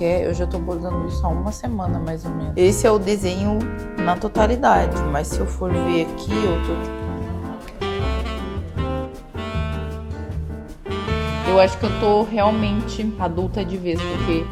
quer, eu já tô bordando isso há uma semana mais ou menos. Esse é o desenho na totalidade, mas se eu for ver aqui, eu acho que eu tô realmente adulta de vez, porque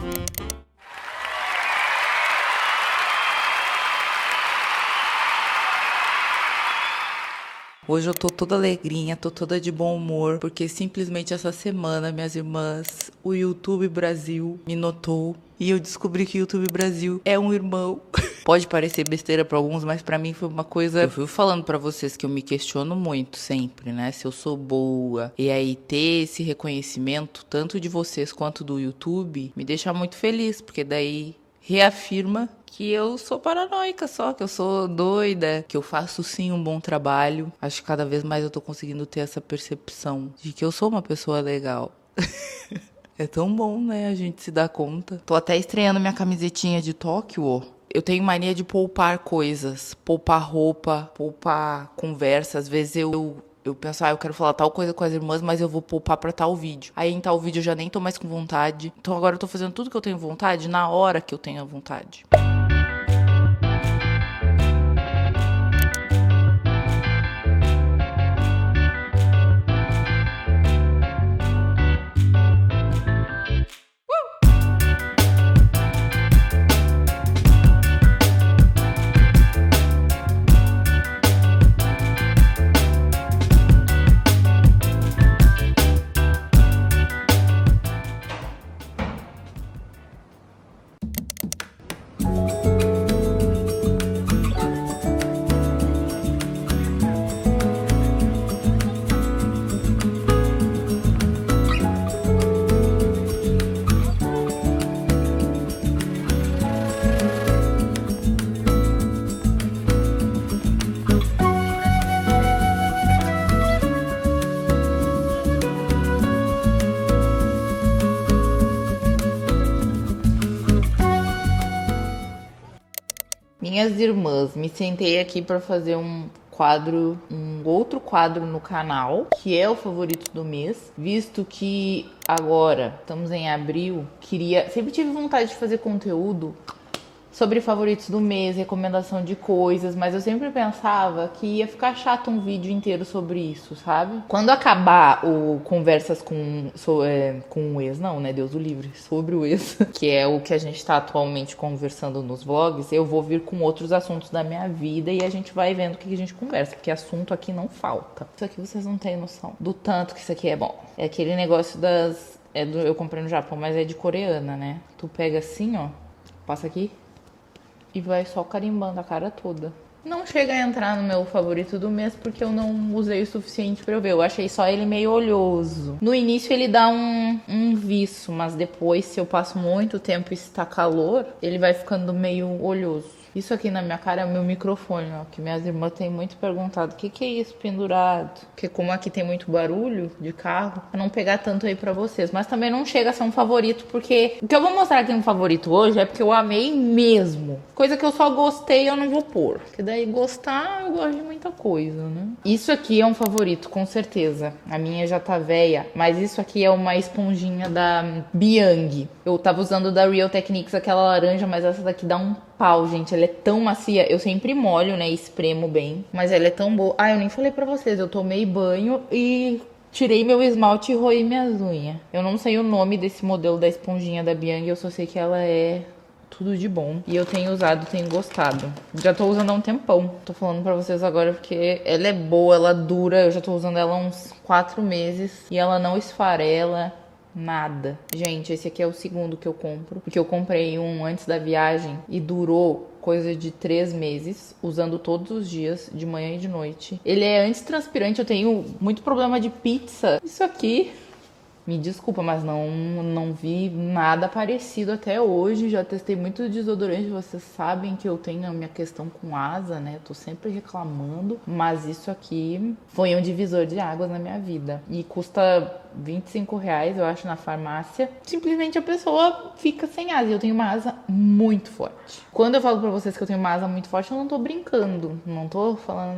hoje eu tô toda alegrinha, tô toda de bom humor, porque simplesmente essa semana, minhas irmãs, o YouTube Brasil me notou e eu descobri que o YouTube Brasil é um irmão. Pode parecer besteira pra alguns, mas pra mim foi uma coisa... Eu fui falando pra vocês que eu me questiono muito sempre, né? Se eu sou boa. E aí ter esse reconhecimento, tanto de vocês quanto do YouTube, me deixa muito feliz, porque daí reafirma que eu sou paranoica só, que eu sou doida, que eu faço sim um bom trabalho. Acho que cada vez mais eu tô conseguindo ter essa percepção de que eu sou uma pessoa legal. É tão bom, né, a gente se dar conta. Tô até estreando minha camisetinha de Tóquio. Eu tenho mania de poupar coisas, poupar roupa, poupar conversa. Às vezes eu penso, eu quero falar tal coisa com as irmãs, mas eu vou poupar pra tal vídeo. Aí em tal vídeo eu já nem tô mais com vontade. Então agora eu tô fazendo tudo que eu tenho vontade na hora que eu tenho a vontade. Minhas irmãs, me sentei aqui para fazer um outro quadro no canal, que é o favorito do mês, visto que agora estamos em abril, sempre tive vontade de fazer conteúdo sobre favoritos do mês, recomendação de coisas, mas eu sempre pensava que ia ficar chato um vídeo inteiro sobre isso, sabe? Quando acabar o conversas com o ex, não, né? Deus o livre, sobre o ex, que é o que a gente tá atualmente conversando nos vlogs, eu vou vir com outros assuntos da minha vida e a gente vai vendo o que a gente conversa, porque assunto aqui não falta. Isso aqui vocês não têm noção do tanto que isso aqui é bom. É aquele negócio eu comprei no Japão, mas é de coreana, né? Tu pega assim, ó, passa aqui e vai só carimbando a cara toda. Não chega a entrar no meu favorito do mês porque eu não usei o suficiente pra eu ver. Eu achei só ele meio oleoso. No início ele dá um viço, mas depois, se eu passo muito tempo e está calor, ele vai ficando meio oleoso. Isso aqui na minha cara é o meu microfone, ó, que minhas irmãs têm muito perguntado. O que é isso pendurado? Porque como aqui tem muito barulho de carro, pra não pegar tanto aí pra vocês. Mas também não chega a ser um favorito, porque o que eu vou mostrar aqui no favorito hoje é porque eu amei mesmo. Coisa que eu só gostei eu não vou pôr. Porque daí gostar, eu gosto de muita coisa, né? Isso aqui é um favorito, com certeza. A minha já tá velha, mas isso aqui é uma esponjinha da Biang. Eu tava usando da Real Techniques, aquela laranja, mas essa daqui dá um pau, gente. Ela é tão macia. Eu sempre molho, né? Espremo bem. Mas ela é tão boa. Eu nem falei pra vocês. Eu tomei banho e tirei meu esmalte e roí minhas unhas. Eu não sei o nome desse modelo da esponjinha da Biang. Eu só sei que ela é tudo de bom. E eu tenho usado, tenho gostado. Já tô usando há um tempão. Tô falando pra vocês agora porque ela é boa, ela dura. Eu já tô usando ela há uns 4 meses. E ela não esfarela. Nada. Gente, esse aqui é o segundo que eu compro. Porque eu comprei um antes da viagem e durou coisa de 3 meses, usando todos os dias, de manhã e de noite. Ele é antitranspirante, eu tenho muito problema de pizza. Isso aqui, me desculpa, mas não vi nada parecido até hoje. Já testei muito desodorante, vocês sabem que eu tenho a minha questão com asa, né? Eu tô sempre reclamando, mas isso aqui foi um divisor de águas na minha vida. E custa R$25, eu acho, na farmácia. Simplesmente a pessoa fica sem asa. E eu tenho uma asa muito forte. Quando eu falo pra vocês que eu tenho uma asa muito forte, eu não tô brincando. Não tô falando,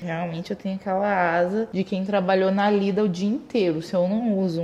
realmente eu tenho aquela asa de quem trabalhou na lida o dia inteiro. Se eu não uso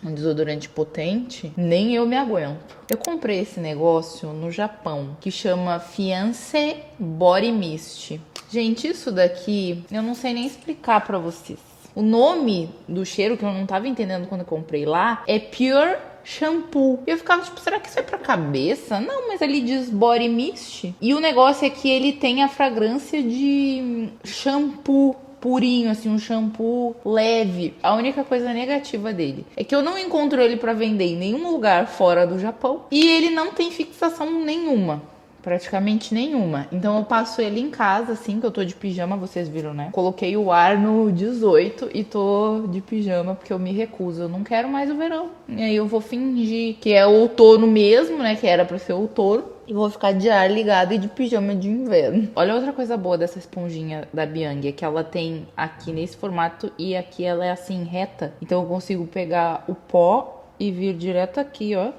um desodorante potente, nem eu me aguento. Eu comprei esse negócio no Japão, que chama Fiancé Body Mist. Gente, isso daqui, eu não sei nem explicar pra vocês. O nome do cheiro, que eu não tava entendendo quando eu comprei lá, é Pure Shampoo. E eu ficava tipo, será que isso é pra cabeça? Não, mas ali diz Body Mist. E o negócio é que ele tem a fragrância de shampoo purinho, assim, um shampoo leve. A única coisa negativa dele é que eu não encontro ele pra vender em nenhum lugar fora do Japão. E ele não tem fixação nenhuma. Praticamente nenhuma. Então eu passo ele em casa, assim, que eu tô de pijama, vocês viram, né? Coloquei o ar no 18 e tô de pijama porque eu me recuso. Eu não quero mais o verão. E aí eu vou fingir que é outono mesmo, né? Que era pra ser outono. E vou ficar de ar ligado e de pijama de inverno. Olha outra coisa boa dessa esponjinha da Biang, é que ela tem aqui nesse formato e aqui ela é assim, reta. Então eu consigo pegar o pó e vir direto aqui, ó.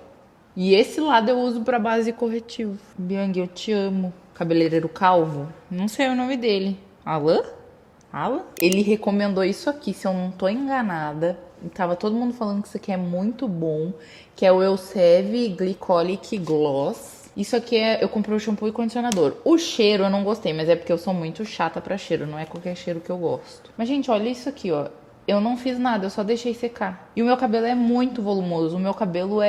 E esse lado eu uso pra base corretivo. Biang, eu te amo. Cabeleireiro calvo? Não sei o nome dele. Alan? Alan? Ele recomendou isso aqui, se eu não tô enganada. Tava todo mundo falando que isso aqui é muito bom. Que é o Elseve Glycolic Gloss. Isso aqui eu comprei o shampoo e condicionador. O cheiro eu não gostei, mas é porque eu sou muito chata pra cheiro. Não é qualquer cheiro que eu gosto. Mas, gente, olha isso aqui, ó. Eu não fiz nada, eu só deixei secar. E o meu cabelo é muito volumoso. O meu cabelo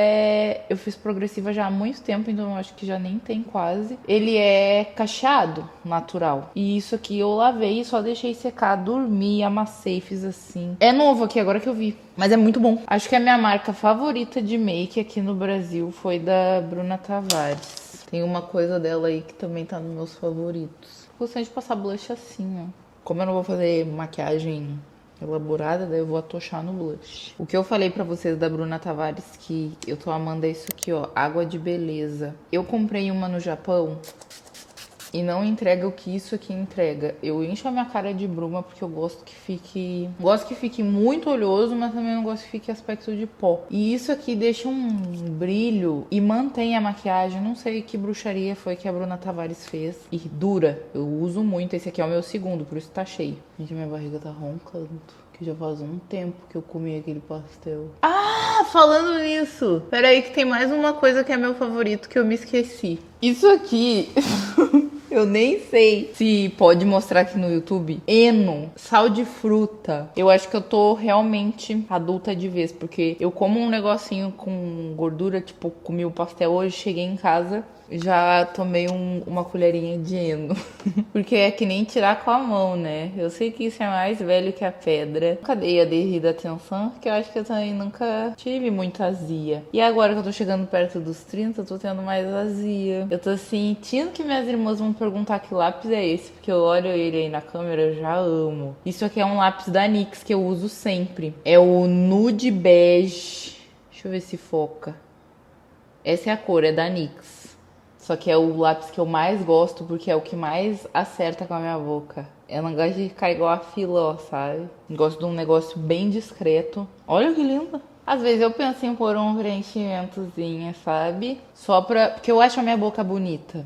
eu fiz progressiva já há muito tempo, então eu acho que já nem tem quase. Ele é cacheado, natural. E isso aqui eu lavei e só deixei secar, dormi, amassei, fiz assim. É novo aqui, agora que eu vi. Mas é muito bom. Acho que a minha marca favorita de make aqui no Brasil foi da Bruna Tavares. Tem uma coisa dela aí que também tá nos meus favoritos. Gostei de passar blush assim, ó. Como eu não vou fazer maquiagem elaborada, daí eu vou atochar no blush. O que eu falei pra vocês da Bruna Tavares que eu tô amando é isso aqui, ó, água de beleza. Eu comprei uma no Japão e não entrega o que isso aqui entrega. Eu encho a minha cara de bruma porque eu gosto que fique muito oleoso, mas também não gosto que fique aspecto de pó. E isso aqui deixa um brilho e mantém a maquiagem. Não sei que bruxaria foi que a Bruna Tavares fez. E dura. Eu uso muito. Esse aqui é o meu segundo, por isso tá cheio. Gente, minha barriga tá roncando. Que já faz um tempo que eu comi aquele pastel. Ah, falando nisso. Pera aí que tem mais uma coisa que é meu favorito que eu me esqueci. Isso aqui... Eu nem sei se pode mostrar aqui no YouTube. Eno, sal de fruta. Eu acho que eu tô realmente adulta de vez, porque eu como um negocinho com gordura, tipo, comi o pastel hoje, cheguei em casa, já tomei uma colherinha de Eno. Porque é que nem tirar com a mão, né? Eu sei que isso é mais velho que a pedra. Nunca dei a devida atenção, porque eu acho que eu também nunca tive muita azia. E agora que eu tô chegando perto dos 30, eu tô tendo mais azia. Eu tô sentindo que minhas irmãs vão perguntar que lápis é esse, porque eu olho ele aí na câmera, eu já amo. Isso aqui é um lápis da NYX que eu uso sempre. É o Nude Beige. Deixa eu ver se foca. Essa é a cor, é da NYX. Só que é o lápis que eu mais gosto, porque é o que mais acerta com a minha boca. Eu não gosto de ficar igual a Filó, sabe? Eu gosto de um negócio bem discreto. Olha que lindo! Às vezes eu penso em pôr um preenchimentozinho, sabe? Só pra... Porque eu acho a minha boca bonita.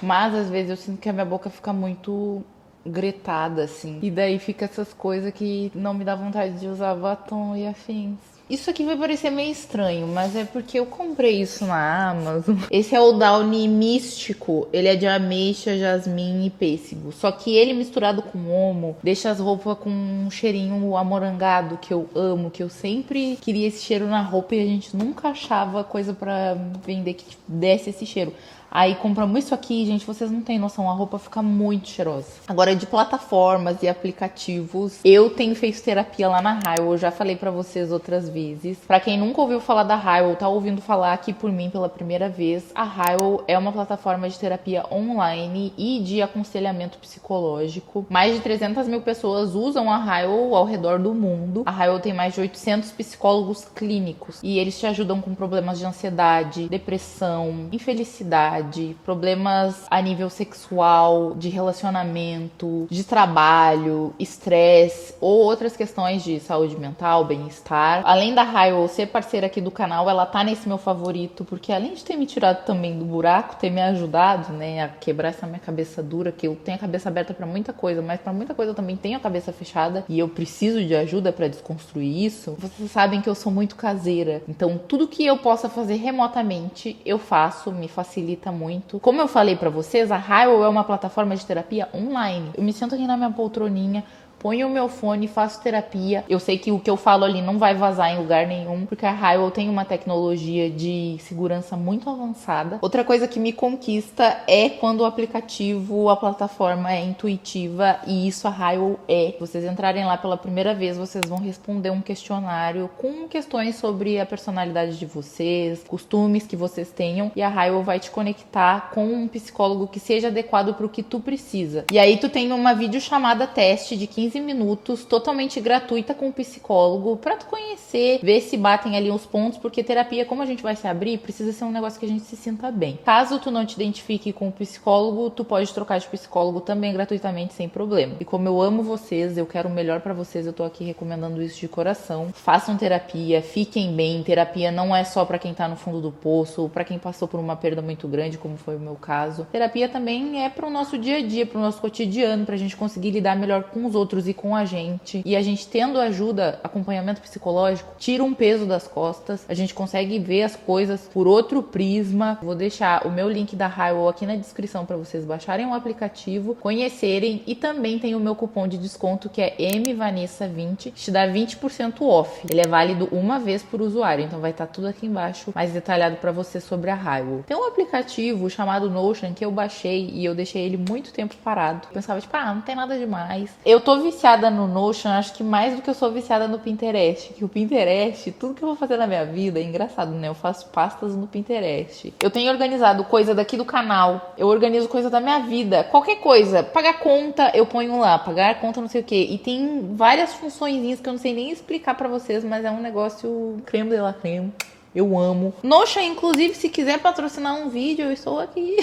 Mas às vezes eu sinto que a minha boca fica muito gretada, assim. E daí fica essas coisas que não me dá vontade de usar batom e afins. Isso aqui vai parecer meio estranho, mas é porque eu comprei isso na Amazon. Esse é o Downy Místico. Ele é de ameixa, jasmim e pêssego. Só que ele misturado com homo deixa as roupas com um cheirinho amorangado que eu amo, que eu sempre queria esse cheiro na roupa e a gente nunca achava coisa pra vender que desse esse cheiro. Aí compramos isso aqui, gente, vocês não têm noção, a roupa fica muito cheirosa. Agora, de plataformas e aplicativos, eu tenho feito terapia lá na Hywel, eu já falei pra vocês outras vezes. Pra quem nunca ouviu falar da Hywel, tá ouvindo falar aqui por mim pela primeira vez, a Hywel é uma plataforma de terapia online e de aconselhamento psicológico. Mais de 300 mil pessoas usam a Hywel ao redor do mundo. A Hywel tem mais de 800 psicólogos clínicos e eles te ajudam com problemas de ansiedade, depressão, infelicidade, ansiedade, problemas a nível sexual, de relacionamento, de trabalho, estresse ou outras questões de saúde mental, bem-estar. Além da Raio ser parceira aqui do canal, ela tá nesse meu favorito, porque além de ter me tirado também do buraco, ter me ajudado, né, a quebrar essa minha cabeça dura, que eu tenho a cabeça aberta pra muita coisa, mas pra muita coisa eu também tenho a cabeça fechada e eu preciso de ajuda pra desconstruir isso. Vocês sabem que eu sou muito caseira, então tudo que eu possa fazer remotamente, eu faço, me facilita muito. Como eu falei pra vocês, a Raio é uma plataforma de terapia online. Eu me sento aqui na minha poltroninha, ponho o meu fone, faço terapia. Eu sei que o que eu falo ali não vai vazar em lugar nenhum, porque a Raio tem uma tecnologia de segurança muito avançada. Outra coisa que me conquista é quando o aplicativo, a plataforma é intuitiva, e isso a Raio é. Se vocês entrarem lá pela primeira vez, vocês vão responder um questionário com questões sobre a personalidade de vocês, costumes que vocês tenham, e a Raio vai te conectar com um psicólogo que seja adequado para o que tu precisa. E aí tu tem uma videochamada teste de 15 minutos, totalmente gratuita com o psicólogo, pra tu conhecer, ver se batem ali os pontos, porque terapia, como a gente vai se abrir, precisa ser um negócio que a gente se sinta bem. Caso tu não te identifique com o psicólogo, tu pode trocar de psicólogo também gratuitamente, sem problema. E como eu amo vocês, eu quero o melhor pra vocês, eu tô aqui recomendando isso de coração. Façam terapia, fiquem bem. Terapia não é só pra quem tá no fundo do poço, ou pra quem passou por uma perda muito grande, como foi o meu caso. Terapia também é pro nosso dia a dia, pro nosso cotidiano, pra gente conseguir lidar melhor com os outros e com a gente. E a gente tendo ajuda, acompanhamento psicológico, tira um peso das costas, a gente consegue ver as coisas por outro prisma. Vou deixar o meu link da Raio aqui na descrição para vocês baixarem o aplicativo, conhecerem, e também tem o meu cupom de desconto que é MVANESSA20, te dá 20% off. Ele é válido uma vez por usuário, então vai estar tudo aqui embaixo mais detalhado para você sobre a Raio. Tem um aplicativo chamado Notion que eu baixei e eu deixei ele muito tempo parado. Eu pensava, tipo, não tem nada demais. Eu tô viciada no Notion, acho que mais do que eu sou viciada no Pinterest. Que o Pinterest, tudo que eu vou fazer na minha vida, é engraçado, né? Eu faço pastas no Pinterest. Eu tenho organizado coisa daqui do canal, eu organizo coisa da minha vida, qualquer coisa. Pagar conta, eu ponho lá, pagar conta não sei o que. E tem várias funçõezinhas que eu não sei nem explicar pra vocês, mas é um negócio creme de la creme. Eu amo. Notion, inclusive, se quiser patrocinar um vídeo, eu estou aqui.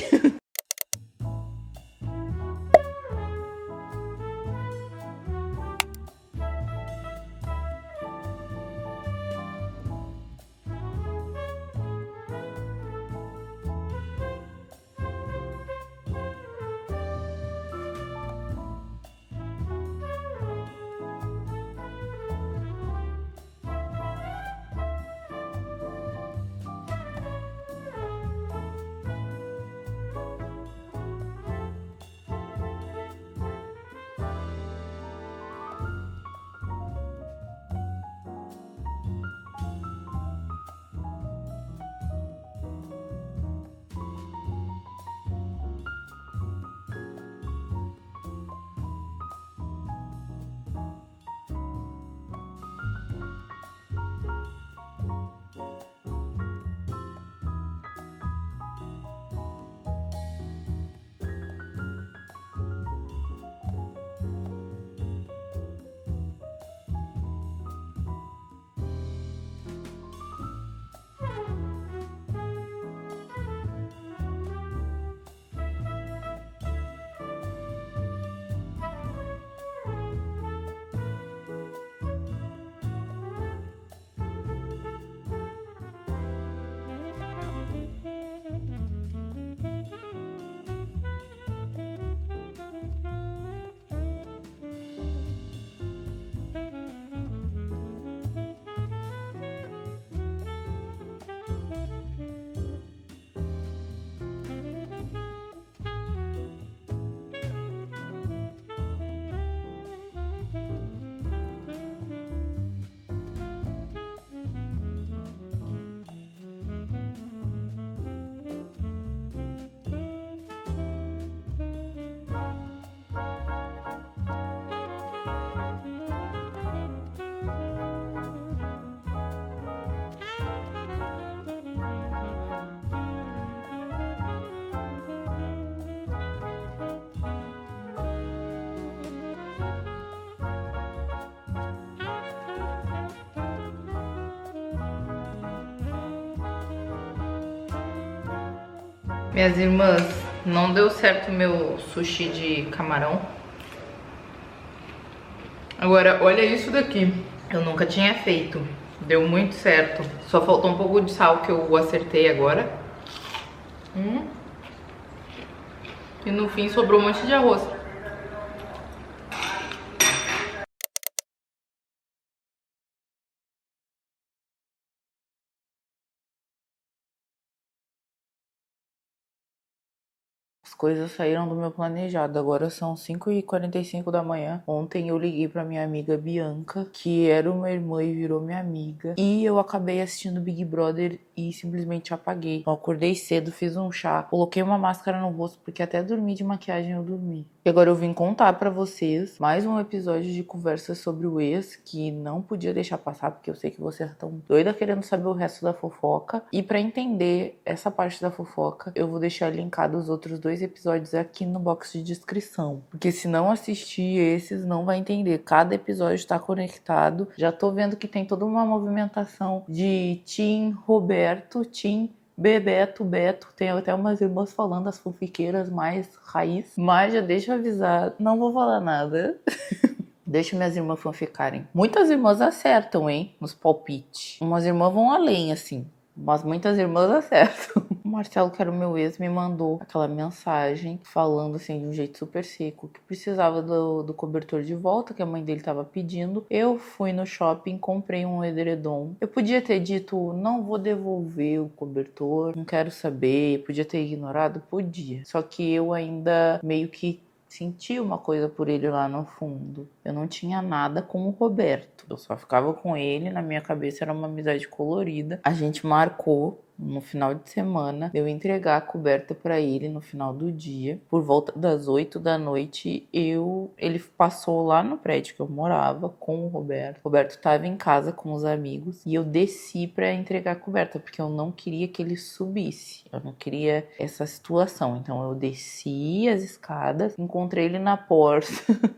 Minhas irmãs, não deu certo meu sushi de camarão. Agora, olha isso daqui. Eu nunca tinha feito. Deu muito certo. Só faltou um pouco de sal que eu acertei agora. E no fim sobrou um monte de arroz. As coisas saíram do meu planejado. Agora são 5h45 da manhã. Ontem eu liguei pra minha amiga Bianca, que era uma irmã e virou minha amiga. E eu acabei assistindo Big Brother e simplesmente apaguei. Eu acordei cedo, fiz um chá, coloquei uma máscara no rosto, porque até dormir de maquiagem eu dormi. E agora eu vim contar pra vocês mais um episódio de conversa sobre o ex, que não podia deixar passar, porque eu sei que vocês estão doida querendo saber o resto da fofoca. E pra entender essa parte da fofoca, eu vou deixar linkado os outros 2 episódios aqui no box de descrição. Porque se não assistir esses, não vai entender. Cada episódio tá conectado. Já tô vendo que tem toda uma movimentação de Team Roberto, Team Bebeto, Beto, tem até umas irmãs falando as fofiqueiras mais raiz. Mas já deixa eu avisar, não vou falar nada. Deixa minhas irmãs fanficarem. Muitas irmãs acertam, hein, nos palpites. Umas irmãs vão além, assim. Mas muitas irmãs acertam. O Marcelo, que era o meu ex, me mandou aquela mensagem falando assim de um jeito super seco que precisava do cobertor de volta, que a mãe dele tava pedindo. Eu fui no shopping, comprei um edredom. Eu podia ter dito, não vou devolver o cobertor, não quero saber. Podia ter ignorado? Podia. Só que eu ainda meio que senti uma coisa por ele lá no fundo. Eu não tinha nada com o Roberto. Eu só ficava com ele, na minha cabeça era uma amizade colorida. A gente marcou no final de semana, de eu entregar a coberta pra ele no final do dia. Por volta das 8 da noite, ele passou lá no prédio que eu morava com o Roberto. O Roberto tava em casa com os amigos e eu desci pra entregar a coberta, porque eu não queria que ele subisse. Eu não queria essa situação. Então eu desci as escadas, encontrei ele na porta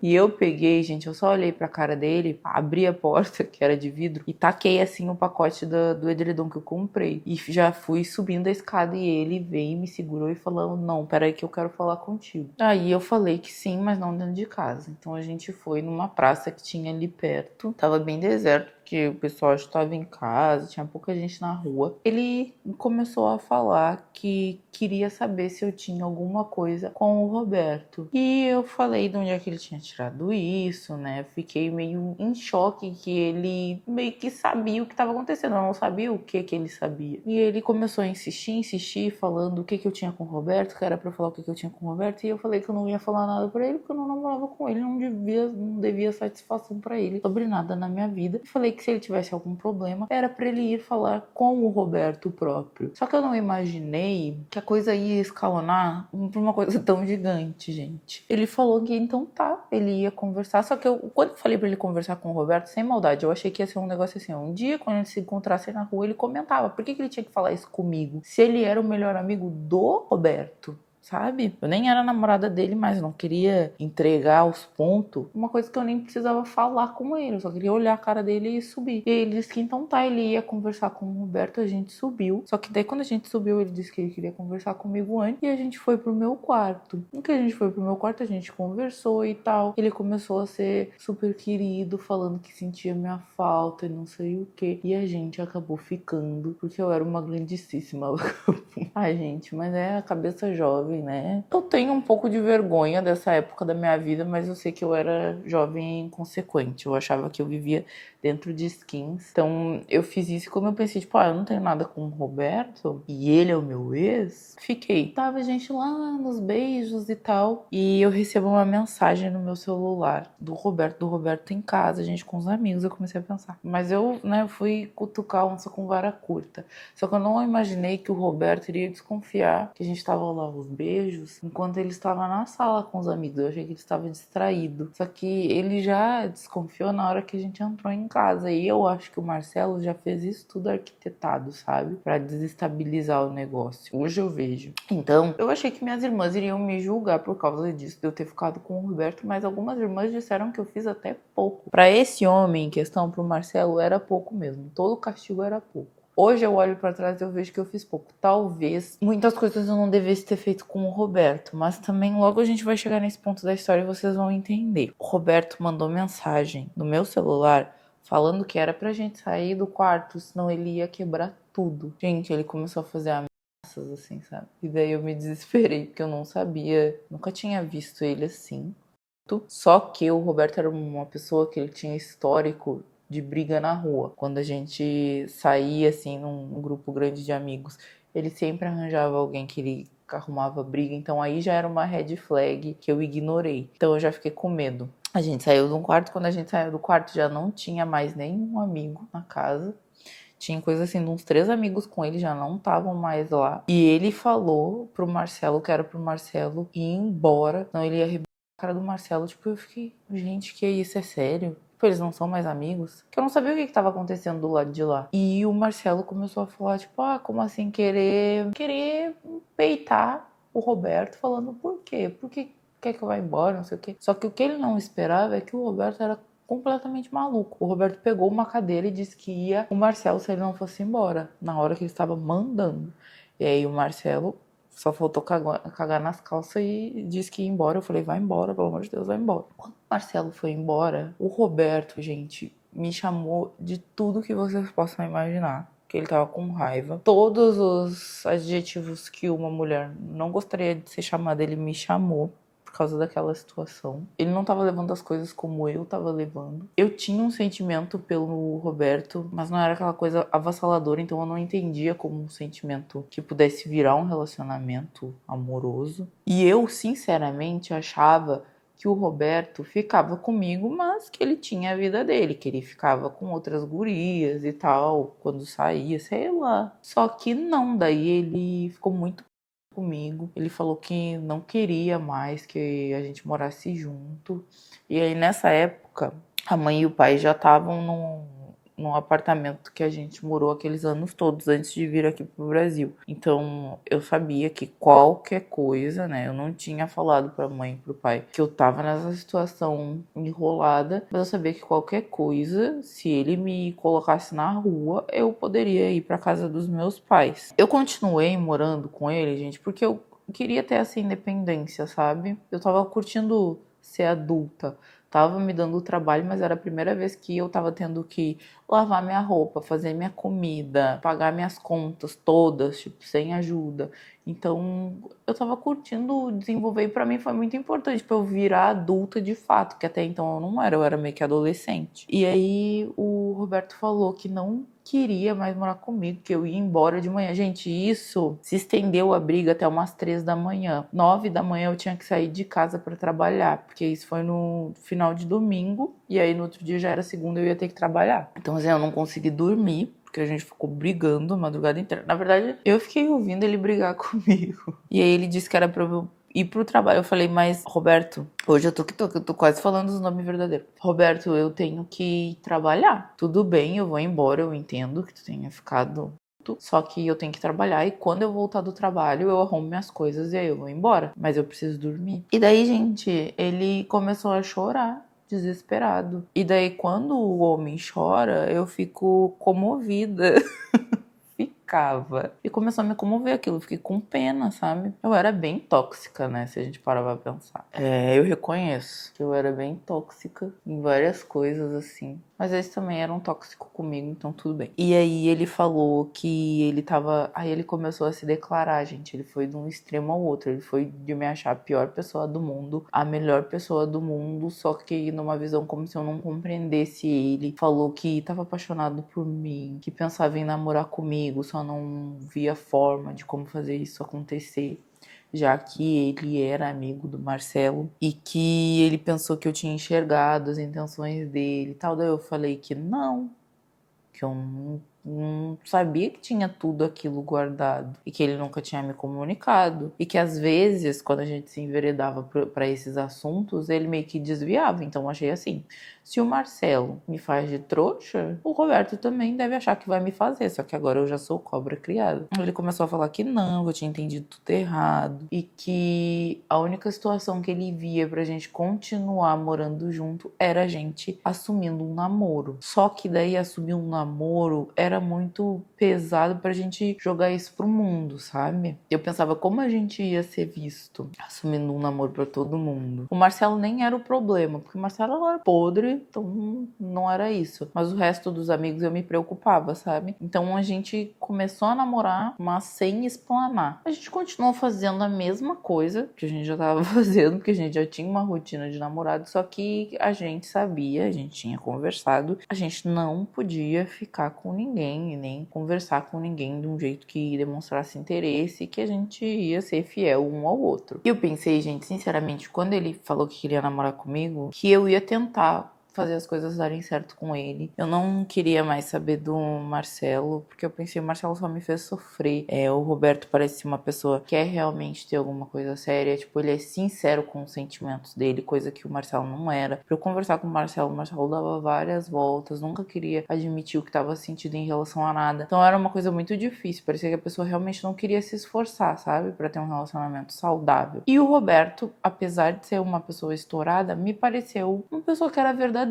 e eu peguei, gente, eu só olhei pra cara dele, abri a porta, que era de vidro, e taquei assim o pacote do edredom que eu comprei. E já fui subindo a escada e ele veio, me segurou e falou, não, peraí que eu quero falar contigo. Aí eu falei que sim, mas não dentro de casa. Então a gente foi numa praça que tinha ali perto. Tava bem deserto, porque o pessoal estava em casa, tinha pouca gente na rua. Ele começou a falar que queria saber se eu tinha alguma coisa com o Roberto. E eu falei de onde é que ele tinha tirado isso, né? Fiquei meio em choque que ele meio que sabia o que estava acontecendo. Eu não sabia o que ele sabia. E ele começou a insistir, falando o que eu tinha com o Roberto, que era pra eu falar o que eu tinha com o Roberto. E eu falei que eu não ia falar nada pra ele, porque eu não namorava com ele, não devia satisfação pra ele sobre nada na minha vida. E falei que se ele tivesse algum problema, era pra ele ir falar com o Roberto próprio. Só que eu não imaginei que a coisa ia escalonar pra uma coisa tão gigante, gente. Ele falou que então tá, ele ia conversar. Só que quando eu falei pra ele conversar com o Roberto, sem maldade, eu achei que ia ser um negócio assim, um dia quando eles se encontrassem na rua, ele comentava, por que ele tinha que falar isso comigo? Se ele era o melhor amigo do Roberto, sabe? Eu nem era namorada dele, mas não queria entregar os pontos. Uma coisa que eu nem precisava falar com ele, eu só queria olhar a cara dele e subir. E aí ele disse que então tá, ele ia conversar com o Roberto, a gente subiu. Só que daí quando a gente subiu, ele disse que ele queria conversar comigo antes e a gente foi pro meu quarto. No que a gente foi pro meu quarto, a gente conversou e tal. Ele começou a ser super querido, falando que sentia minha falta e não sei o que. E a gente acabou ficando, porque eu era uma grandíssima. Ai, gente, mas é a cabeça jovem, né? Eu tenho um pouco de vergonha dessa época da minha vida, mas eu sei que eu era jovem e inconsequente. Eu achava que eu vivia dentro de skins. Então, eu fiz isso e como eu pensei, tipo, eu não tenho nada com o Roberto e ele é o meu ex, fiquei. Tava a gente lá nos beijos e tal. E eu recebo uma mensagem no meu celular do Roberto em casa, a gente com os amigos. Eu comecei a pensar. Mas eu, né, fui cutucar onça com vara curta. Só que eu não imaginei que o Roberto iria desconfiar que a gente tava lá os beijos enquanto ele estava na sala com os amigos. Eu achei que ele estava distraído. Só que ele já desconfiou na hora que a gente entrou em casa. E eu acho que o Marcelo já fez isso tudo arquitetado, sabe? Pra desestabilizar o negócio. Hoje eu vejo. Então, eu achei que minhas irmãs iriam me julgar por causa disso, de eu ter ficado com o Roberto, mas algumas irmãs disseram que eu fiz até pouco. Pra esse homem em questão, pro Marcelo, era pouco mesmo. Todo castigo era pouco. Hoje eu olho pra trás e eu vejo que eu fiz pouco. Talvez muitas coisas eu não devesse ter feito com o Roberto, mas também logo a gente vai chegar nesse ponto da história e vocês vão entender. O Roberto mandou mensagem no meu celular falando que era pra gente sair do quarto, senão ele ia quebrar tudo. Gente, ele começou a fazer ameaças assim, sabe? E daí eu me desesperei porque eu não sabia, nunca tinha visto ele assim. Só que o Roberto era uma pessoa que ele tinha histórico de briga na rua. Quando a gente saía assim num grupo grande de amigos, ele sempre arranjava alguém que ele arrumava briga. Então aí já era uma red flag que eu ignorei. Então eu já fiquei com medo. A gente saiu de um quarto, quando a gente saiu do quarto já não tinha mais nenhum amigo na casa. Tinha coisa assim de uns 3 amigos com ele, já não estavam mais lá. E ele falou pro Marcelo, que era pro Marcelo ir embora. Não, ele ia arrebentar a cara do Marcelo. Tipo, eu fiquei, gente, que isso? É sério? Tipo, eles não são mais amigos? Que eu não sabia o que tava acontecendo do lado de lá. E o Marcelo começou a falar, tipo, como assim querer peitar o Roberto, falando por quê? Por que quer que eu vá embora, não sei o quê. Só que o que ele não esperava é que o Roberto era completamente maluco. O Roberto pegou uma cadeira e disse que ia o Marcelo se ele não fosse embora, na hora que ele estava mandando. E aí o Marcelo só faltou cagar nas calças e disse que ia embora. Eu falei, vai embora, pelo amor de Deus, vai embora. Quando o Marcelo foi embora, o Roberto, gente, me chamou de tudo que vocês possam imaginar. Que ele tava com raiva. Todos os adjetivos que uma mulher não gostaria de ser chamada, ele me chamou por causa daquela situação. Ele não tava levando as coisas como eu tava levando. Eu tinha um sentimento pelo Roberto, mas não era aquela coisa avassaladora, então eu não entendia como um sentimento que pudesse virar um relacionamento amoroso. E eu, sinceramente, achava que o Roberto ficava comigo, mas que ele tinha a vida dele, que ele ficava com outras gurias e tal, quando saía, sei lá. Só que não, daí ele ficou muito comigo. Ele falou que não queria mais que a gente morasse junto. E aí nessa época, a mãe e o pai já estavam num apartamento que a gente morou aqueles anos todos antes de vir aqui pro Brasil. Então eu sabia que qualquer coisa, né? Eu não tinha falado pra mãe e pro pai que eu tava nessa situação enrolada, mas eu sabia que qualquer coisa, se ele me colocasse na rua, eu poderia ir pra casa dos meus pais. Eu continuei morando com ele, gente, porque eu queria ter essa independência, sabe? Eu tava curtindo ser adulta. Tava me dando trabalho, mas era a primeira vez que eu tava tendo que lavar minha roupa, fazer minha comida, pagar minhas contas todas, tipo, sem ajuda. Então, eu tava curtindo desenvolver e pra mim foi muito importante pra eu virar adulta de fato, que até então eu não era, eu era meio que adolescente. E aí o Roberto falou que não queria mais morar comigo, que eu ia embora de manhã. Gente, isso se estendeu a briga até umas 3 da manhã. 9 da manhã eu tinha que sair de casa pra trabalhar, porque isso foi no final de domingo, e aí no outro dia já era segunda e eu ia ter que trabalhar. Então, assim, eu não consegui dormir, porque a gente ficou brigando a madrugada inteira. Na verdade, eu fiquei ouvindo ele brigar comigo. E aí ele disse que era pra eu ir pro trabalho. Eu falei, mas Roberto, hoje eu tô quase falando os nomes verdadeiros. Roberto, eu tenho que trabalhar. Tudo bem, eu vou embora, eu entendo que tu tenha ficado. Só que eu tenho que trabalhar e quando eu voltar do trabalho eu arrumo minhas coisas e aí eu vou embora. Mas eu preciso dormir. E daí, gente, ele começou a chorar, desesperado. E daí, quando o homem chora, eu fico comovida. Ficava. E começou a me comover aquilo, eu fiquei com pena, sabe? Eu era bem tóxica, né? Se a gente parar pra pensar. Eu reconheço que eu era bem tóxica em várias coisas, assim. Mas eles também eram tóxicos comigo, então tudo bem. E aí ele falou que ele tava. Aí ele começou a se declarar, gente. Ele foi de um extremo ao outro. Ele foi de me achar a pior pessoa do mundo, a melhor pessoa do mundo, só que numa visão como se eu não compreendesse ele. Falou que tava apaixonado por mim, que pensava em namorar comigo, só não via forma de como fazer isso acontecer, já que ele era amigo do Marcelo e que ele pensou que eu tinha enxergado as intenções dele e tal. Daí eu falei que não, que eu não sabia que tinha tudo aquilo guardado e que ele nunca tinha me comunicado e que às vezes quando a gente se enveredava para esses assuntos ele meio que desviava. Então eu achei assim, se o Marcelo me faz de trouxa, o Roberto também deve achar que vai me fazer, só que agora eu já sou cobra criada. Ele começou a falar que não, eu tinha entendido tudo errado e que a única situação que ele via pra gente continuar morando junto era a gente assumindo um namoro. Só que daí assumir um namoro era era muito pesado pra gente jogar isso pro mundo, sabe? Eu pensava como a gente ia ser visto assumindo um namoro pra todo mundo. O Marcelo nem era o problema, porque o Marcelo era podre, então não era isso. Mas o resto dos amigos eu me preocupava, sabe? Então a gente começou a namorar, mas sem explanar. A gente continuou fazendo a mesma coisa que a gente já tava fazendo, porque a gente já tinha uma rotina de namorado, só que a gente sabia, a gente tinha conversado, a gente não podia ficar com ninguém e nem conversar com ninguém de um jeito que demonstrasse interesse, que a gente ia ser fiel um ao outro. E eu pensei, gente, sinceramente, quando ele falou que queria namorar comigo, que eu ia tentar fazer as coisas darem certo com ele. Eu não queria mais saber do Marcelo, porque eu pensei, o Marcelo só me fez sofrer. O Roberto parece uma pessoa que quer realmente ter alguma coisa séria, tipo, ele é sincero com os sentimentos dele, coisa que o Marcelo não era. Pra eu conversar com o Marcelo dava várias voltas, nunca queria admitir o que tava sentindo em relação a nada. Então era uma coisa muito difícil, parecia que a pessoa realmente não queria se esforçar, sabe, pra ter um relacionamento saudável. E o Roberto, apesar de ser uma pessoa estourada, me pareceu uma pessoa que era verdadeira.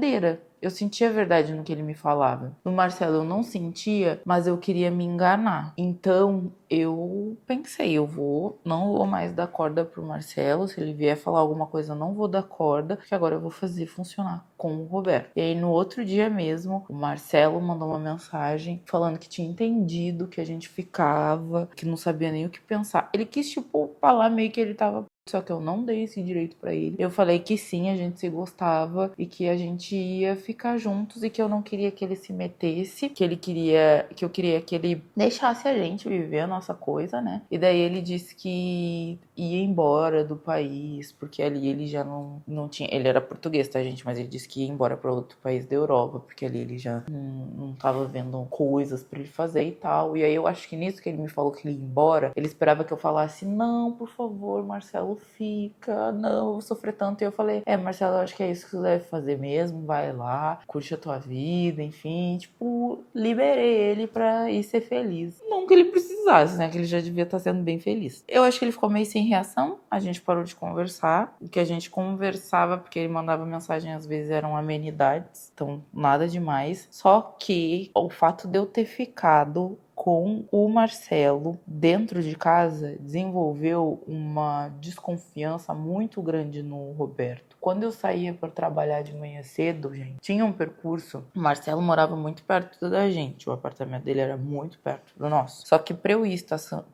Eu sentia a verdade no que ele me falava. No Marcelo eu não sentia, mas eu queria me enganar. Então eu pensei, não vou mais dar corda pro Marcelo. Se ele vier falar alguma coisa, eu não vou dar corda, porque agora eu vou fazer funcionar com o Roberto. E aí no outro dia mesmo, o Marcelo mandou uma mensagem falando que tinha entendido que a gente ficava, que não sabia nem o que pensar. Ele quis, tipo, falar meio que ele tava... Só que eu não dei esse direito pra ele. Eu falei que sim, a gente se gostava e que a gente ia ficar juntos e que eu não queria que ele se metesse, que eu queria que ele deixasse a gente viver a nossa coisa, né? E daí ele disse que ia embora do país, porque ali ele já não tinha... Ele era português, tá, gente? Mas ele disse que ia embora pra outro país da Europa, porque ali ele já não tava vendo coisas pra ele fazer e tal. E aí eu acho que nisso que ele me falou que ele ia embora, ele esperava que eu falasse, não, por favor, Marcelo, fica, não, eu vou sofrer tanto. E eu falei, Marcelo, eu acho que é isso que você deve fazer mesmo, vai lá, curte a tua vida, enfim, tipo, liberei ele pra ir ser feliz. Não que ele precisasse, né, que ele já devia estar sendo bem feliz. Eu acho que ele ficou meio sem reação, a gente parou de conversar, o que a gente conversava, porque ele mandava mensagem, às vezes eram amenidades, então nada demais, só que o fato de eu ter ficado com o Marcelo dentro de casa desenvolveu uma desconfiança muito grande no Roberto. Quando eu saía para trabalhar de manhã cedo, gente, tinha um percurso. O Marcelo morava muito perto da gente, o apartamento dele era muito perto do nosso. Só que para eu ir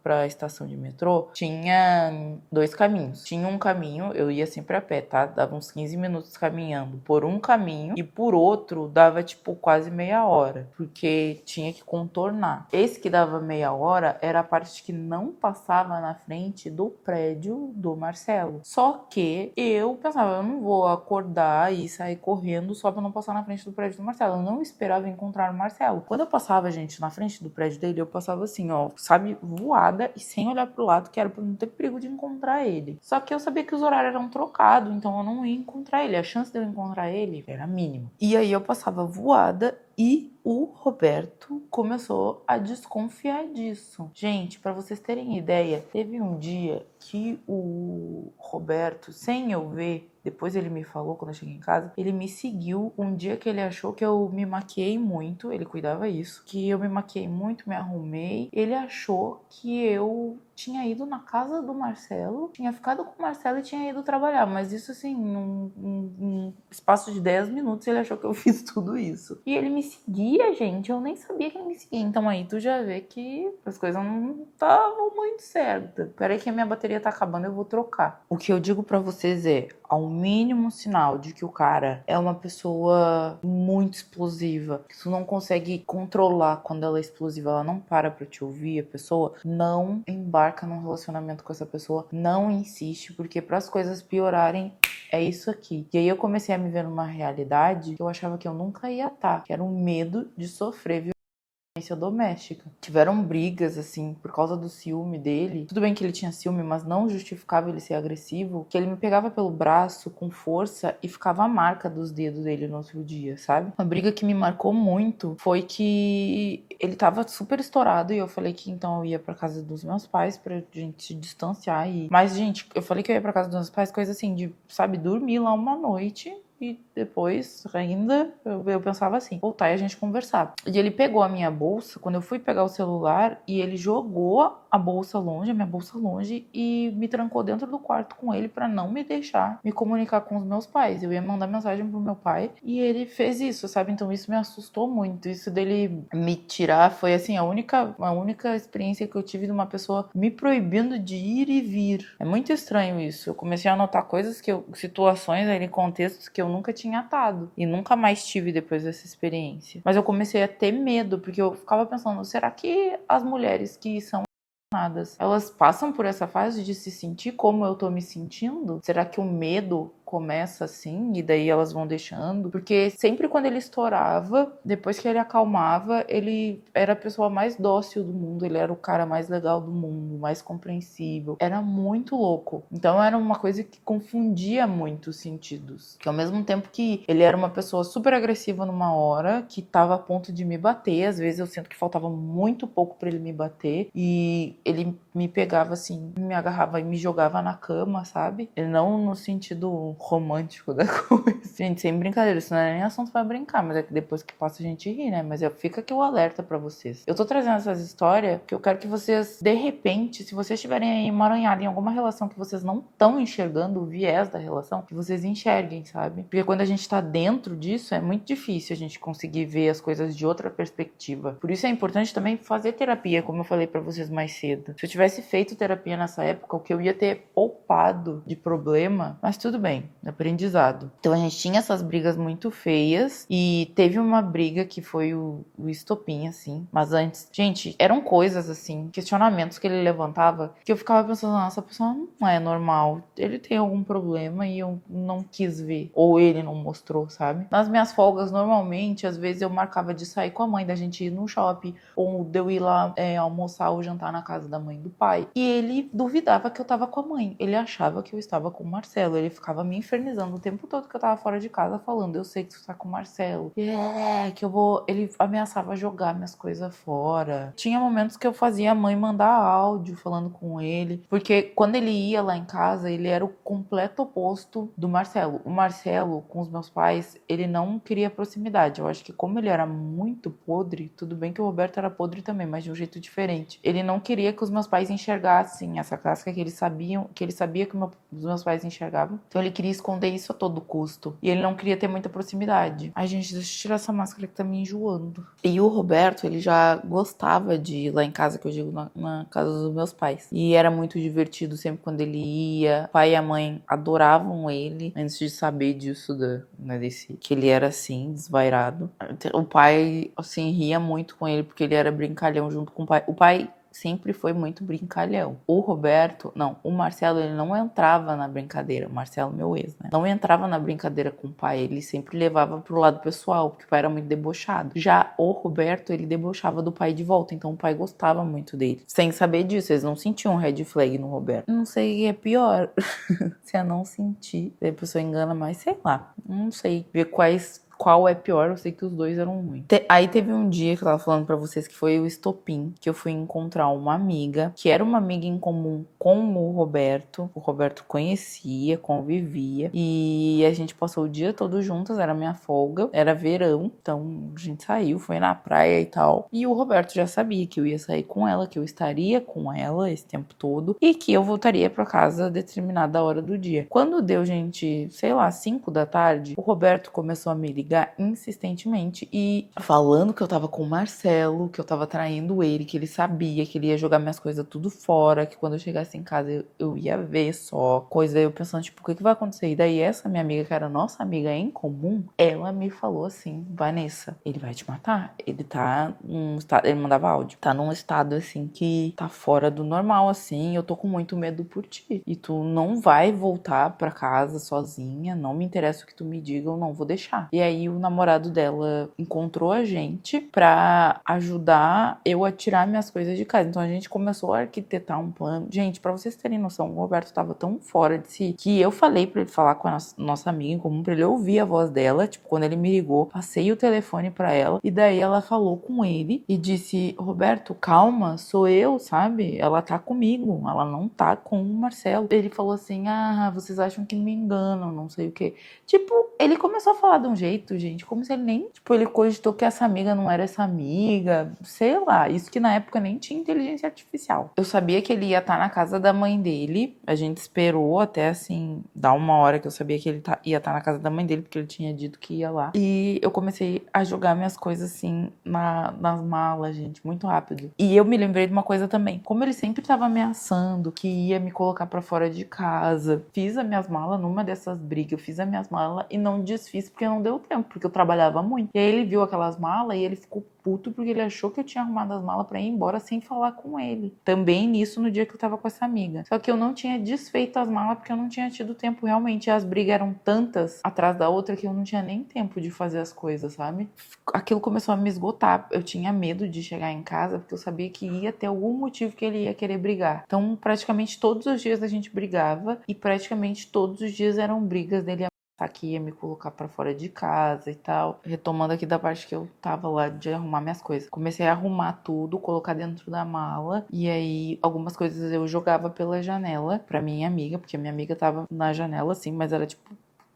para a estação de metrô, tinha dois caminhos. Tinha um caminho, eu ia sempre a pé, tá? Dava uns 15 minutos caminhando por um caminho e por outro dava tipo quase meia hora, porque tinha que contornar. Esse que dava meia hora era a parte que não passava na frente do prédio do Marcelo. Só que eu pensava, eu não vou acordar e sair correndo só pra não passar na frente do prédio do Marcelo. Eu não esperava encontrar o Marcelo. Quando eu passava, gente, na frente do prédio dele, eu passava assim, ó, sabe, voada e sem olhar pro lado, que era pra não ter perigo de encontrar ele. Só que eu sabia que os horários eram trocados, então eu não ia encontrar ele. A chance de eu encontrar ele era mínima. E aí eu passava voada e o Roberto começou a desconfiar disso. Gente, para vocês terem ideia, teve um dia que o Roberto, sem eu ver, depois ele me falou quando eu cheguei em casa, ele me seguiu um dia que ele achou que eu me maquiei muito, ele cuidava isso, que eu me maquiei muito, me arrumei. Ele achou que eu tinha ido na casa do Marcelo, tinha ficado com o Marcelo e tinha ido trabalhar, mas isso assim, num espaço de 10 minutos ele achou que eu fiz tudo isso. E ele me seguia, gente, eu nem sabia que ele me seguia. Então aí tu já vê que as coisas não estavam muito certas. Peraí que a minha bateria tá acabando, eu vou trocar. O que eu digo pra vocês é, ao mínimo sinal de que o cara é uma pessoa muito explosiva, que tu não consegue controlar quando ela é explosiva, ela não para pra te ouvir, a pessoa não embarca num relacionamento com essa pessoa, não insiste, porque para as coisas piorarem, é isso aqui. E aí eu comecei a me ver numa realidade que eu achava que eu nunca ia estar, que era um medo de sofrer violência doméstica. Tiveram brigas, assim, por causa do ciúme dele. Tudo bem que ele tinha ciúme, mas não justificava ele ser agressivo. Que ele me pegava pelo braço com força e ficava a marca dos dedos dele no outro dia, sabe? Uma briga que me marcou muito foi que ele tava super estourado e eu falei que então eu ia pra casa dos meus pais pra gente se distanciar. Mas, gente, eu falei que eu ia pra casa dos meus pais, coisa assim, de, sabe, dormir lá uma noite e depois ainda eu pensava assim, voltar e a gente conversar. E ele pegou a minha bolsa, quando eu fui pegar o celular, e ele jogou a bolsa longe, a minha bolsa longe, e me trancou dentro do quarto com ele pra não me deixar me comunicar com os meus pais. Eu ia mandar mensagem pro meu pai e ele fez isso, sabe? Então isso me assustou muito. Isso dele me tirar foi assim a única experiência que eu tive de uma pessoa me proibindo de ir e vir. É muito estranho isso. Eu comecei a notar coisas situações ali, contextos que eu nunca tinha atado e nunca mais tive depois dessa experiência. Mas eu comecei a ter medo porque eu ficava pensando, será que as mulheres que são elas passam por essa fase de se sentir como eu tô me sentindo? Será que o medo começa assim e daí elas vão deixando? Porque sempre quando ele estourava, depois que ele acalmava, ele era a pessoa mais dócil do mundo, ele era o cara mais legal do mundo, mais compreensível. Era muito louco. Então era uma coisa que confundia muito os sentidos. Que ao mesmo tempo que ele era uma pessoa super agressiva numa hora, que tava a ponto de me bater, às vezes eu sinto que faltava muito pouco pra ele me bater, e ele me pegava assim, me agarrava e me jogava na cama, sabe? E não no sentido romântico da coisa. Gente, sem brincadeira, isso não é nem assunto pra brincar, mas é que depois que passa a gente ri, né? Mas fica aqui o alerta pra vocês. Eu tô trazendo essas histórias que eu quero que vocês, de repente, se vocês estiverem aí emaranhados em alguma relação que vocês não estão enxergando o viés da relação, que vocês enxerguem, sabe? Porque quando a gente tá dentro disso, é muito difícil a gente conseguir ver as coisas de outra perspectiva. Por isso é importante também fazer terapia, como eu falei pra vocês mais cedo. Se eu tivesse feito terapia nessa época, o que eu ia ter poupado de problema, mas tudo bem, aprendizado. Então a gente tinha essas brigas muito feias e teve uma briga que foi o estopim, assim. Mas antes, gente, eram coisas assim, questionamentos que ele levantava que eu ficava pensando, nossa, essa pessoa não é normal. Ele tem algum problema e eu não quis ver. Ou ele não mostrou, sabe? Nas minhas folgas, normalmente, às vezes eu marcava de sair com a mãe, da gente ir no shopping, ou de eu ir lá almoçar ou jantar na casa da mãe do pai. E ele duvidava que eu tava com a mãe. Ele achava que eu estava com o Marcelo. Ele ficava me infernizando o tempo todo que eu tava fora de casa, falando, eu sei que tu tá com o Marcelo. Que eu vou... Ele ameaçava jogar minhas coisas fora. Tinha momentos que eu fazia a mãe mandar áudio falando com ele. Porque quando ele ia lá em casa, ele era o completo oposto do Marcelo. O Marcelo, com os meus pais, ele não queria proximidade. Eu acho que como ele era muito podre, tudo bem que o Roberto era podre também, mas de um jeito diferente. Ele não queria que os meus pais enxergassem essa casca que ele sabia que os meus pais enxergavam. Então ele queria esconder isso a todo custo. E ele não queria ter muita proximidade. Ai, gente, deixa eu tirar essa máscara que tá me enjoando. E o Roberto, ele já gostava de ir lá em casa, que eu digo na casa dos meus pais. E era muito divertido sempre quando ele ia. O pai e a mãe adoravam ele, antes de saber disso, que ele era assim, desvairado. O pai, assim, ria muito com ele, porque ele era brincalhão junto com o pai. O pai sempre foi muito brincalhão. O Marcelo, ele não entrava na brincadeira. O Marcelo, meu ex, né? Não entrava na brincadeira com o pai. Ele sempre levava pro lado pessoal, porque o pai era muito debochado. Já o Roberto, ele debochava do pai de volta, então o pai gostava muito dele. Sem saber disso, eles não sentiam red flag no Roberto. Não sei o que é pior. Se eu não sentir, a pessoa engana mais, sei lá. Não sei ver qual é pior, eu sei que os dois eram ruins. Aí teve um dia que eu tava falando pra vocês que foi o estopim, que eu fui encontrar uma amiga, que era uma amiga em comum com o Roberto. O Roberto conhecia, convivia, e a gente passou o dia todo juntas, era minha folga, era verão, então a gente saiu, foi na praia e tal. E o Roberto já sabia que eu ia sair com ela, que eu estaria com ela esse tempo todo, e que eu voltaria pra casa a determinada hora do dia. Quando deu, gente, sei lá, 5 da tarde, o Roberto começou a me ligar insistentemente e falando que eu tava com o Marcelo, que eu tava traindo ele, que ele sabia que ele ia jogar minhas coisas tudo fora, que quando eu chegasse em casa eu ia ver só coisa. Eu pensando, tipo, o que vai acontecer? E daí essa minha amiga, que era nossa amiga em comum, ela me falou assim, Vanessa, ele vai te matar. Ele tá num estado, ele mandava áudio, tá num estado assim que tá fora do normal, assim, eu tô com muito medo por ti. E tu não vai voltar pra casa sozinha, não me interessa o que tu me diga, eu não vou deixar. E aí aí o namorado dela encontrou a gente pra ajudar eu a tirar minhas coisas de casa. Então a gente começou a arquitetar um plano. Gente, pra vocês terem noção, o Roberto tava tão fora de si que eu falei pra ele falar com a nossa amiga em comum, pra ele ouvir a voz dela. Tipo, quando ele me ligou, passei o telefone pra ela e daí ela falou com ele e disse: Roberto, calma, sou eu, sabe? Ela tá comigo, ela não tá com o Marcelo. Ele falou assim: ah, vocês acham que me enganam, não sei o que. Tipo, ele começou a falar de um jeito, gente, como se ele nem, tipo, ele cogitou que essa amiga não era essa amiga, sei lá, isso que na época nem tinha inteligência artificial. Eu sabia que ele ia estar na casa da mãe dele, a gente esperou até, assim, dar uma hora que eu sabia que ele ia estar na casa da mãe dele, porque ele tinha dito que ia lá. E eu comecei a jogar minhas coisas, assim, nas malas, gente, muito rápido. E eu me lembrei de uma coisa também, como ele sempre tava ameaçando que ia me colocar pra fora de casa, fiz as minhas malas numa dessas brigas, eu fiz as minhas malas e não desfiz porque não deu tempo, porque eu trabalhava muito. E aí ele viu aquelas malas e ele ficou puto porque ele achou que eu tinha arrumado as malas pra ir embora sem falar com ele. Também nisso, no dia que eu tava com essa amiga. Só que eu não tinha desfeito as malas porque eu não tinha tido tempo realmente. As brigas eram tantas atrás da outra que eu não tinha nem tempo de fazer as coisas, sabe? Aquilo começou a me esgotar. Eu tinha medo de chegar em casa porque eu sabia que ia ter algum motivo que ele ia querer brigar. Então, praticamente todos os dias a gente brigava e praticamente todos os dias eram brigas dele que ia me colocar pra fora de casa e tal. Retomando aqui da parte que eu tava lá de arrumar minhas coisas. Comecei a arrumar tudo, colocar dentro da mala. E aí, algumas coisas eu jogava pela janela pra minha amiga, porque a minha amiga tava na janela, assim, mas era tipo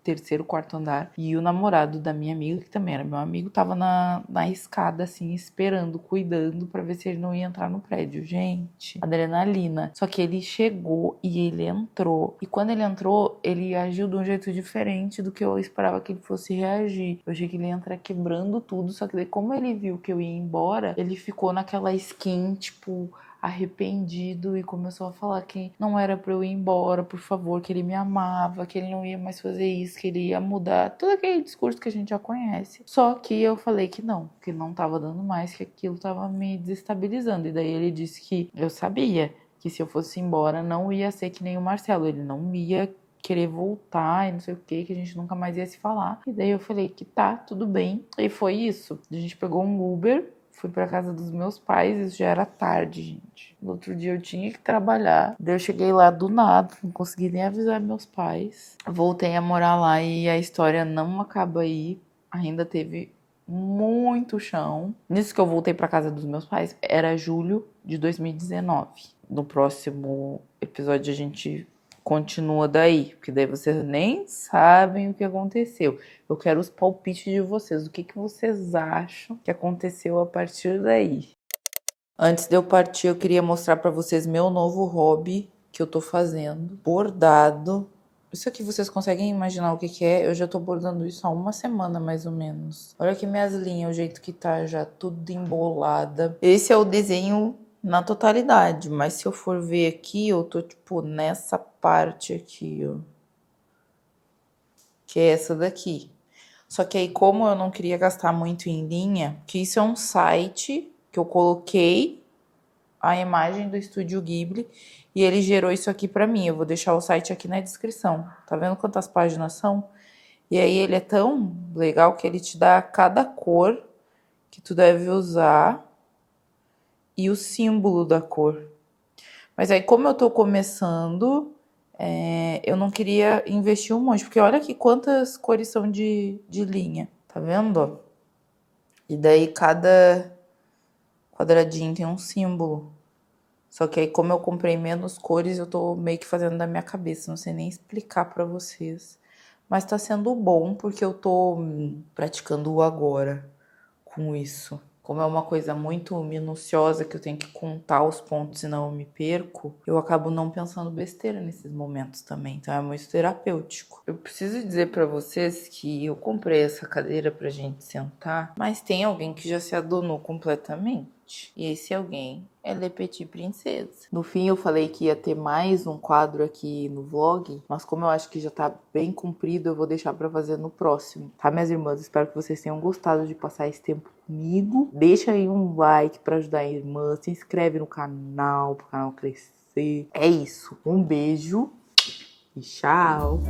terceiro, quarto andar. E o namorado da minha amiga, que também era meu amigo, tava na escada, assim, esperando, cuidando pra ver se ele não ia entrar no prédio. Gente, adrenalina. Só que ele chegou e ele entrou. E quando ele entrou, ele agiu de um jeito diferente do que eu esperava que ele fosse reagir. Eu achei que ele ia entrar quebrando tudo, só que daí, como ele viu que eu ia embora, ele ficou naquela skin, tipo, arrependido e começou a falar que não era pra eu ir embora, por favor, que ele me amava, que ele não ia mais fazer isso, que ele ia mudar, todo aquele discurso que a gente já conhece. Só que eu falei que não tava dando mais, que aquilo tava me desestabilizando. E daí ele disse que eu sabia que se eu fosse embora não ia ser que nem o Marcelo, ele não ia querer voltar e não sei o que a gente nunca mais ia se falar. E daí eu falei que tá, tudo bem. E foi isso. A gente pegou um Uber, fui pra casa dos meus pais, isso já era tarde, gente. No outro dia eu tinha que trabalhar. Daí eu cheguei lá do nada, não consegui nem avisar meus pais. Voltei a morar lá e a história não acaba aí. Ainda teve muito chão. Nisso que eu voltei pra casa dos meus pais, era julho de 2019. No próximo episódio a gente continua daí, porque daí vocês nem sabem o que aconteceu. Eu quero os palpites de vocês. O que vocês acham que aconteceu a partir daí? Antes de eu partir, eu queria mostrar pra vocês meu novo hobby que eu tô fazendo. Bordado. Isso aqui vocês conseguem imaginar o que é? Eu já tô bordando isso há uma semana, mais ou menos. Olha aqui minhas linhas, o jeito que tá já tudo embolada. Esse é o desenho na totalidade, mas se eu for ver aqui, eu tô tipo nessa parte aqui, ó. Que é essa daqui. Só que aí, como eu não queria gastar muito em linha, que isso é um site que eu coloquei a imagem do Estúdio Ghibli e ele gerou isso aqui pra mim. Eu vou deixar o site aqui na descrição. Tá vendo quantas páginas são? E aí ele é tão legal que ele te dá cada cor que tu deve usar e o símbolo da cor. Mas aí, como eu tô começando, eu não queria investir um monte, porque olha aqui quantas cores são de linha, tá vendo? E daí cada quadradinho tem um símbolo. Só que aí, como eu comprei menos cores, eu tô meio que fazendo da minha cabeça, não sei nem explicar pra vocês. Mas tá sendo bom, porque eu tô praticando o agora com isso. Como é uma coisa muito minuciosa que eu tenho que contar os pontos senão eu me perco, eu acabo não pensando besteira nesses momentos também, então é muito terapêutico. Eu preciso dizer pra vocês que eu comprei essa cadeira pra gente sentar, mas tem alguém que já se adonou completamente. E esse alguém é Le Petit Princesa. No fim eu falei que ia ter mais um quadro aqui no vlog, mas como eu acho que já tá bem comprido, eu vou deixar pra fazer no próximo. Tá, minhas irmãs? Espero que vocês tenham gostado de passar esse tempo comigo. Deixa aí um like pra ajudar a irmã, se inscreve no canal, pro canal crescer. É isso. Um beijo e tchau!